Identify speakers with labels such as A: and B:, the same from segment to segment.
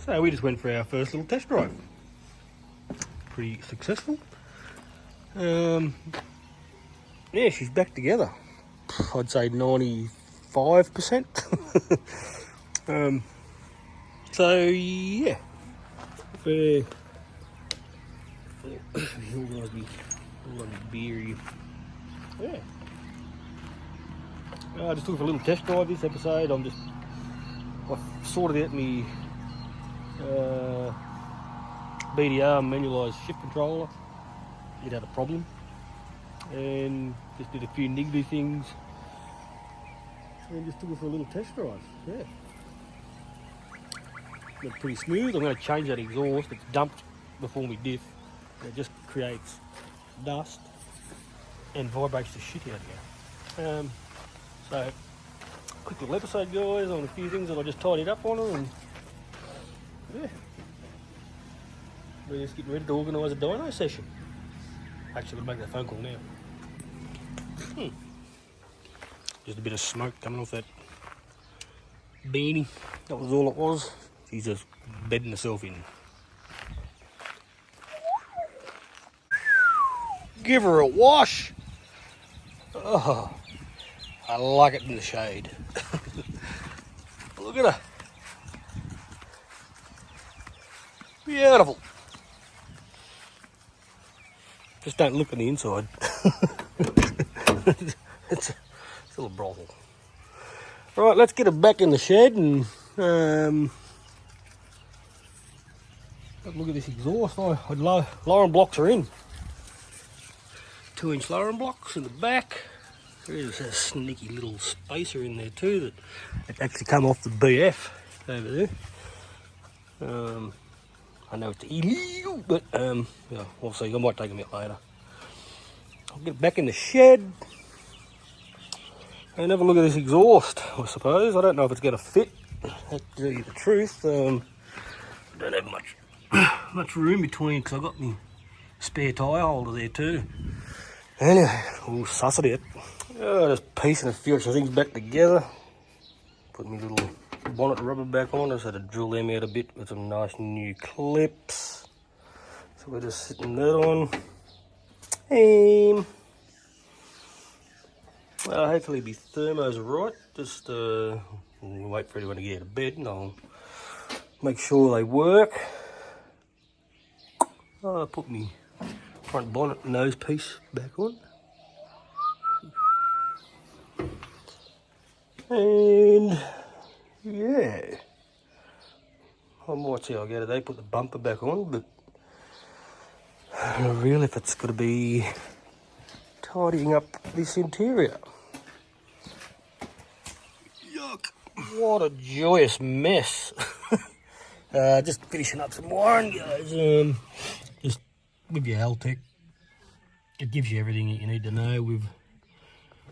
A: So we just went for our first little test drive. Pretty successful. Yeah, she's back together. I'd say 95%. So yeah, we're all be beery. Yeah. I just took a little test drive this episode. I've sorted out my BTR manualised shift controller. It had a problem, and just did a few niggly things, and just took it for a little test drive. Yeah, went pretty smooth. I'm going to change that exhaust. It's dumped before me diff. It just creates dust and vibrates the shit out of you. So, quick little episode, guys, on a few things that I just tidied up on them, and yeah, we're just getting ready to organise a dyno session. Actually, I'm going to make that phone call now. Just a bit of smoke coming off that beanie. That was all it was. She's just bedding herself in. Give her a wash. Oh, I like it in the shade. Look at her. Beautiful. Just don't look on the inside. It's still a brothel. Right, let's get her back in the shed and have a look at this exhaust. Lowering blocks are in. 2-inch lowering blocks in the back. There's a sneaky little spacer in there too that actually come off the BF over there. I know it's illegal, but yeah, we'll see. I might take them out later. I'll get back in the shed and have a look at this exhaust, I suppose. I don't know if it's going to fit. To tell you the truth, I don't have much room between, because I've got my spare tyre holder there too. Anyway, we'll suss it out. Just piecing a few extra things back together. Put my little bonnet rubber back on. I just had to drill them out a bit with some nice new clips. So we're just sitting that on. And hopefully the thermos are right. Just we'll wait for everyone to get out of bed and I'll make sure they work. I'll put my front bonnet and nose piece back on. And yeah, I might see how I go today, put the bumper back on, but I don't know really if it's going to be tidying up this interior. Yuck, what a joyous mess. Just finishing up some wiring, guys. Just with your Haltech, it gives you everything that you need to know with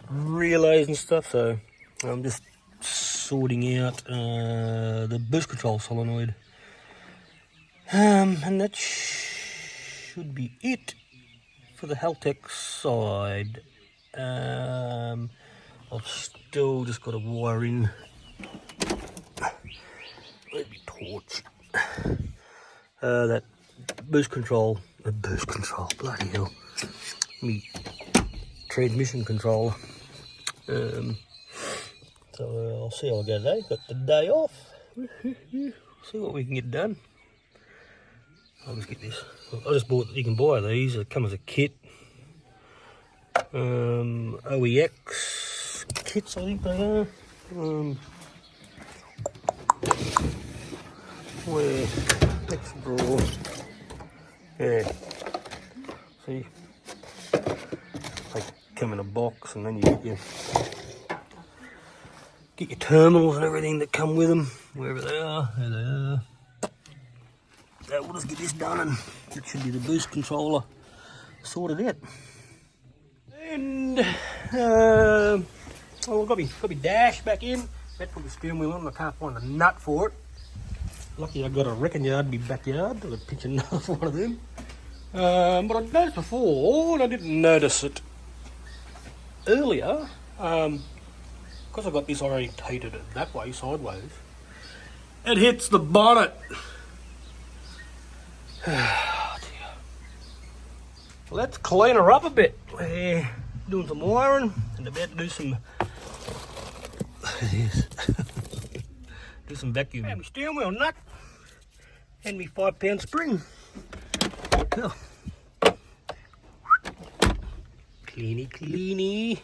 A: relays and stuff, so I'm just sorting out the boost control solenoid, and that should be it for the Haltech side. I've still just got to wire in. Let me torch that boost control. Bloody hell! Me transmission controller. So I'll see how I go today. Got the day off. See what we can get done. I'll just get this. I just bought. You can buy these. They come as a kit. OEX kits, I think they are. Where next drawer? Yeah. See, they come in a box, and then you get your terminals and everything that come with them, wherever they are. There they are. So we'll just get this done, and that should be the boost controller sorted out. And I've got my dash back in. Had to put the steering wheel on. I can't find a nut for it. Lucky I got a wrecking yard in my backyard. I could pinch a nut for one of them. But I noticed before, and I didn't notice it earlier, because I got this orientated that way, sideways, it hits the bonnet Oh, dear. Let's clean her up a bit. We're doing some wiring and about to do some do some vacuuming. And my steering wheel nut and my 5-pound spring. Cool. Cleany, cleany.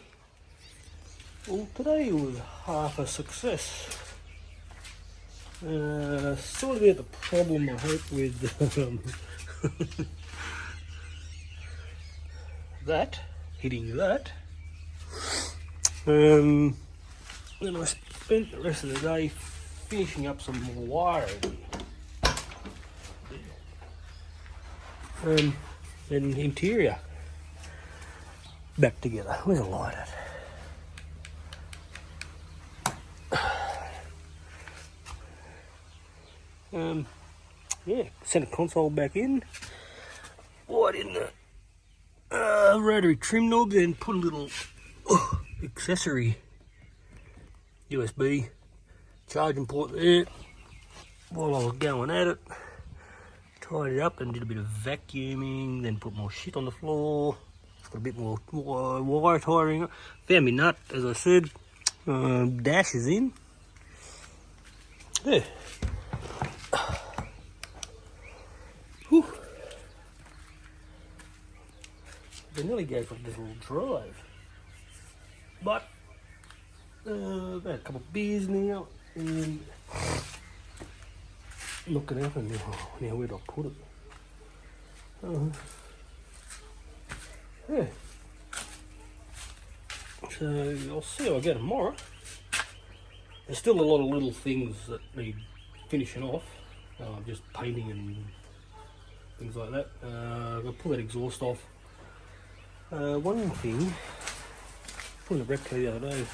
A: Well, today was half a success. Sort of the problem I hope with that, hitting that. Then I spent the rest of the day finishing up some more wiring. And interior back together. Where's the light at? Yeah, center console back in. Right in the rotary trim knob, then put a little accessory USB charging port there. While I was going at it, tied it up and did a bit of vacuuming, then put more shit on the floor. Got a bit more wire tiring up. Found me nut, as I said. Dash is in. Yeah. Whew. They nearly go for this little drive. But I've had a couple of beers now and looking up and now where do I put it? Yeah. So I'll see how I go tomorrow. There's still a lot of little things that need finishing off. Just painting and things like that. I'm going to pull that exhaust off. One thing, pulling the Repco the other day,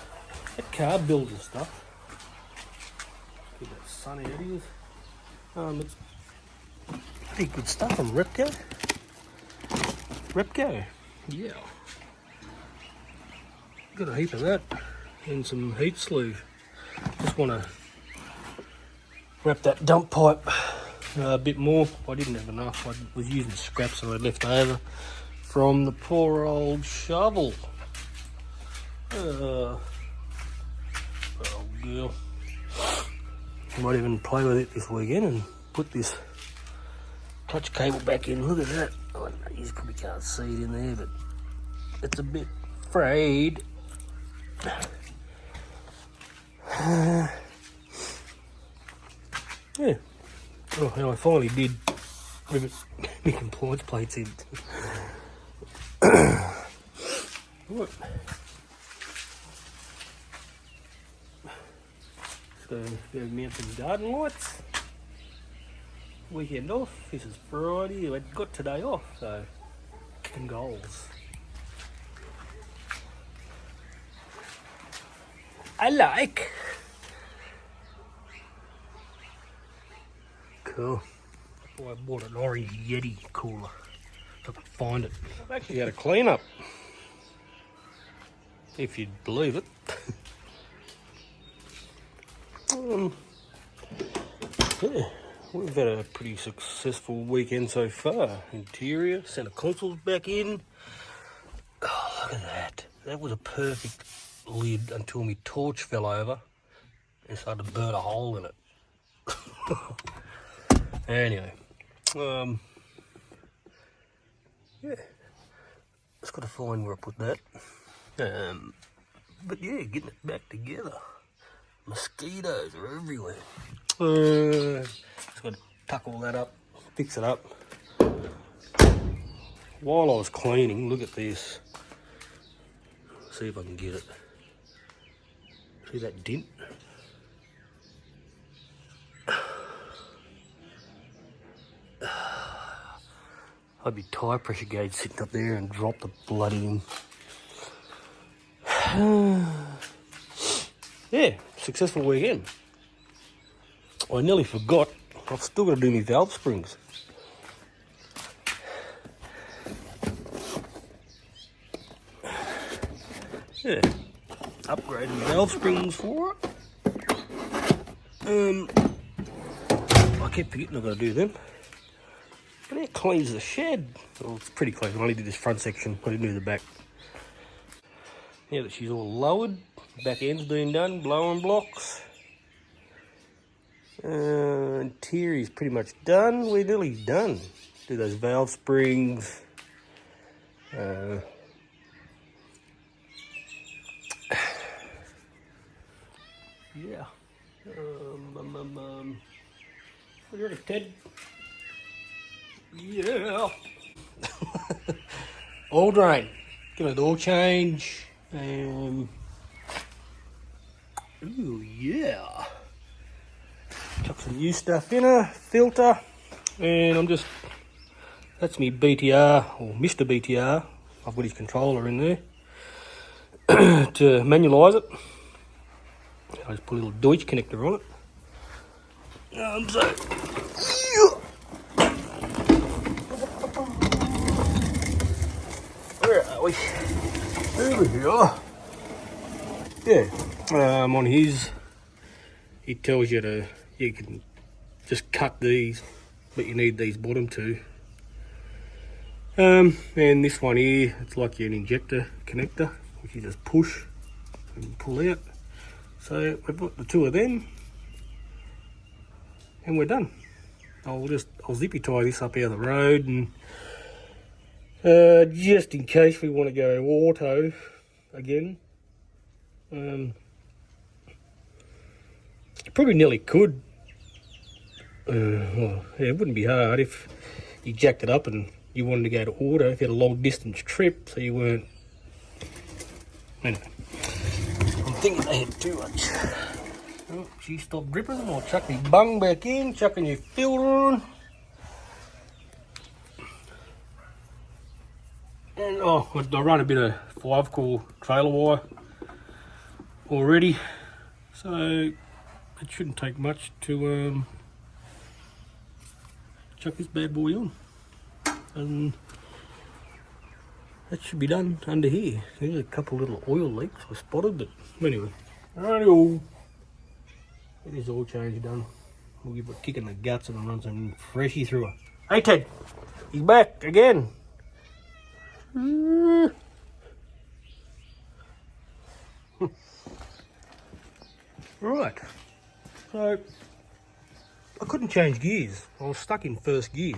A: that car builds and stuff. Get that sun out here. It's pretty good stuff on Repco. Repco, yeah. Got a heap of that and some heat sleeve. Just want to wrap that dump pipe a bit more. I didn't have enough. I was using scraps that I left over from the poor old shovel. Oh girl. I might even play with it this weekend and put this clutch cable back in. Look at that. Oh, you probably can't see it in there, but it's a bit frayed. Yeah. Oh, now I finally did rivet my compliance plates in. What? So, go mount some garden lights. Weekend off. This is Friday. I got today off, so kicking goals. I like. Cool. Oh, I bought an orange Yeti cooler. If I could find it. I've actually had a clean up. If you'd believe it. Yeah, we've had a pretty successful weekend so far. Interior, center console's back in. Oh, look at that. That was a perfect lid until my torch fell over and started to burn a hole in it. Anyway, yeah, just got to find where I put that. But yeah, getting it back together. Mosquitoes are everywhere. Just got to tuck all that up, fix it up. While I was cleaning, look at this. See if I can get it. See that dent? I'd be tire pressure gauge sitting up there and drop the bloody thing. Yeah, successful weekend. I nearly forgot, I've still got to do my valve springs. Yeah, upgrading valve springs for it. I kept forgetting I've got to do them. But it cleans the shed. Well, it's pretty clean. I only did this front section. I didn't do the back. Now that she's all lowered, back end's been done, blowing blocks. Interior's pretty much done. We're nearly done. Do those valve springs. Yeah. What do you reckon, Ted? Yeah. Oil drain. Give it an oil change. Ooh, yeah. Chuck some new stuff in her, filter, and that's me BTR, or Mr BTR. I've got his controller in there to manualise it. I just put a little Deutsch connector on it. Where are we? Over here. Yeah, on his, it tells you you can just cut these, but you need these bottom two. And this one here, it's like an injector connector, which you just push and pull out. So we've got the two of them, and we're done. I'll zippy tie this up out of the road, and just in case we want to go auto again. Probably nearly could. Well, yeah, it wouldn't be hard if you jacked it up and you wanted to go to auto if you had a long distance trip, so you weren't. Anyway, I'm thinking they had too much. Oh, she stopped dripping. I'll chuck my bung back in, chuck a new filter on. And I run a bit of 5-core trailer wire already, so it shouldn't take much to chuck this bad boy on, and that should be done under here. There's a couple little oil leaks I spotted, but anyway, righty-o. It is all change done. We'll give it a kick in the guts and run some freshy through her. Hey Ted, he's back again. Right, so I couldn't change gears. I was stuck in first gear.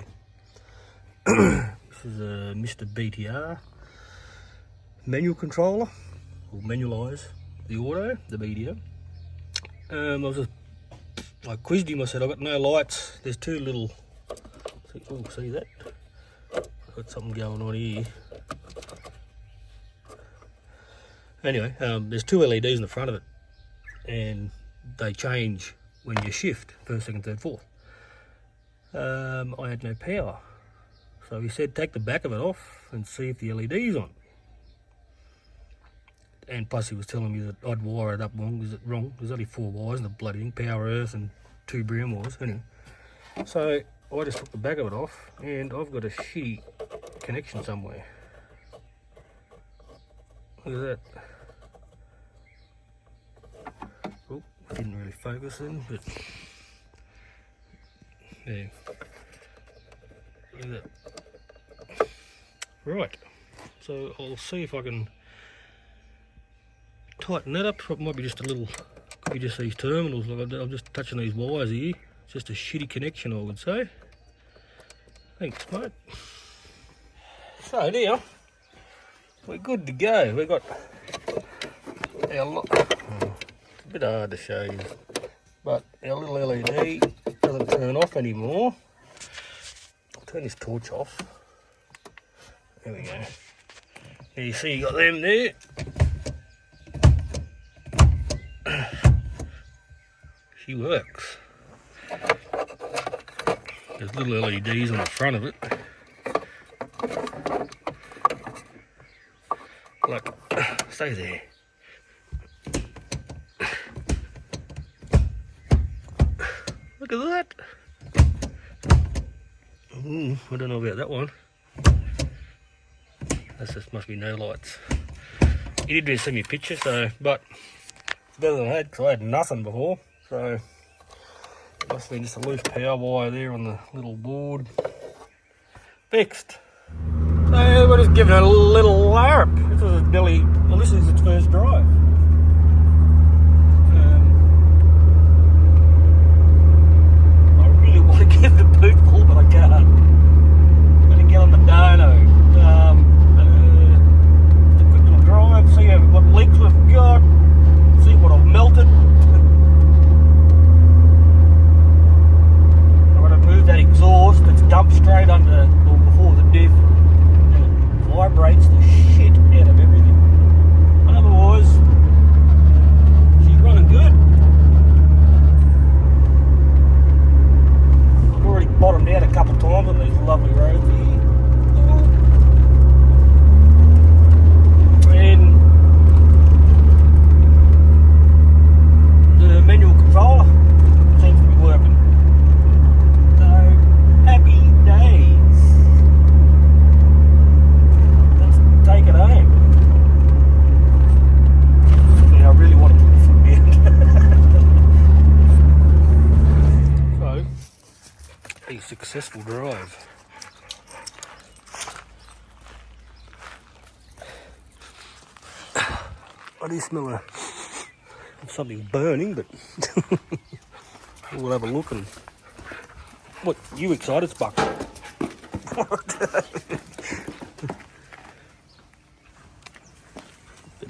A: This is a Mr BTR manual controller. We'll manualise the auto, the BTR. I quizzed him. I said, I've got no lights. There's two little. See that? I've got something going on here. Anyway, there's two LEDs in the front of it, and they change when you shift first, second, third, fourth. I had no power, so he said take the back of it off and see if the LED's on. And plus he was telling me that I'd wire it up wrong. Is it wrong? There's only 4 wires in the bloody thing, power, earth, and 2 brown wires. Anyway, so I just took the back of it off, and I've got a shitty connection somewhere. Look at that. Oh, didn't really focus in, but yeah. Look at that. Right, so I'll see if I can tighten that up. It might be just a little, could be just these terminals. I'm just touching these wires here. It's just a shitty connection, I would say. Thanks, mate. So now we're good to go. We've got our it's a bit hard to show you, but our little LED doesn't turn off anymore. I'll turn this torch off. There we go. There you see you got them there. She works. There's little LEDs on the front of it. Look, stay there. Look at that. I don't know about that one. That just must be no lights. He did really send me a picture, so, but it's better than I had, because I had nothing before. So it must have been just a loose power wire there on the little board. fixed. So we're just giving it a little larp. This is nearly, well, this is its first drive. I really want to give the boot pull, but I can't. I'm going to get on the Dyno. Just a quick little drive, see what leaks we've got, see what I've melted. I'm going to move that exhaust that's dumped straight under, or before the diff. Vibrates the shit out of everything. Otherwise, she's running good. I've already bottomed out a couple of times on these lovely roads here. And the manual controller seems to be working. So, happy days. Take it home. Yeah, I really want to put the foot down. So, a successful drive. I do smell something burning, but we'll have a look. And what, you excited, Spuck?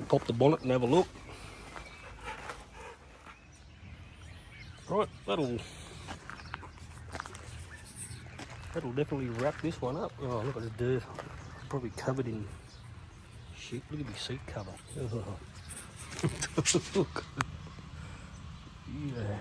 A: Pop the bonnet and have a look. Right, that'll definitely wrap this one up. Oh, look at the dirt. Probably covered in shit. Look at the seat cover. Oh. Look. Yeah.